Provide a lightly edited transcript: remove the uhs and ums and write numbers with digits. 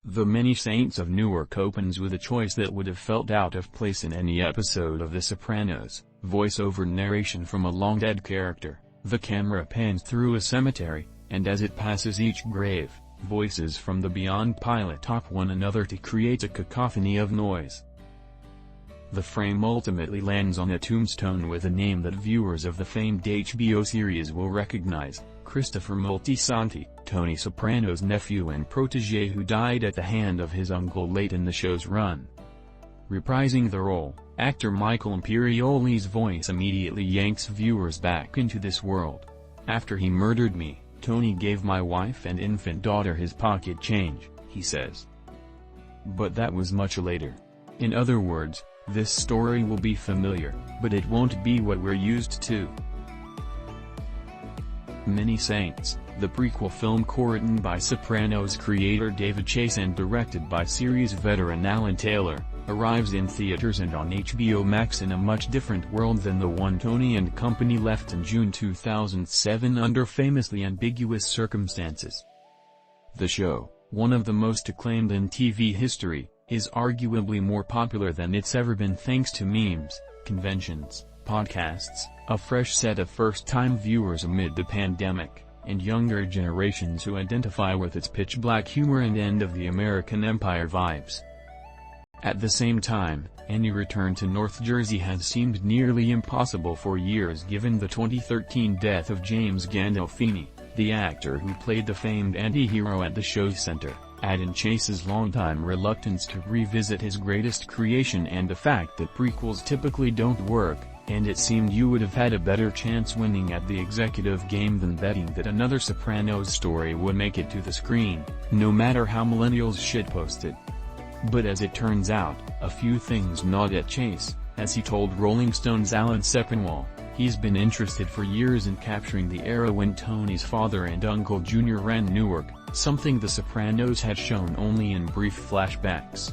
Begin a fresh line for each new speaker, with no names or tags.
The Many Saints of Newark opens with a choice that would have felt out of place in any episode of The Sopranos, voice-over narration from a long-dead character. The camera pans through a cemetery, and as it passes each grave, voices from the beyond pile atop one another to create a cacophony of noise. The frame ultimately lands on a tombstone with a name that viewers of the famed HBO series will recognize: Christopher Moltisanti, Tony Soprano's nephew and protégé who died at the hand of his uncle late in the show's run. Reprising the role, actor Michael Imperioli's voice immediately yanks viewers back into this world. "After he murdered me, Tony gave my wife and infant daughter his pocket change," he says. But that was much later. In other words, this story will be familiar, but it won't be what we're used to. Many Saints, the prequel film co-written by Sopranos creator David Chase and directed by series veteran Alan Taylor, arrives in theaters and on HBO Max in a much different world than the one Tony and company left in June 2007 under famously ambiguous circumstances. The show, one of the most acclaimed in TV history, is arguably more popular than it's ever been thanks to memes, conventions, podcasts, a fresh set of first-time viewers amid the pandemic, and younger generations who identify with its pitch-black humor and end of the American Empire vibes. At the same time, any return to North Jersey has seemed nearly impossible for years given the 2013 death of James Gandolfini, the actor who played the famed antihero at the show's center, adding Chase's longtime reluctance to revisit his greatest creation and the fact that prequels typically don't work, and it seemed you would have had a better chance winning at the executive game than betting that another Sopranos story would make it to the screen, no matter how millennials shitposted. But as it turns out, a few things gnawed at Chase. As he told Rolling Stone's Alan Sepinwall, he's been interested for years in capturing the era when Tony's father and uncle Jr. ran Newark, something The Sopranos had shown only in brief flashbacks.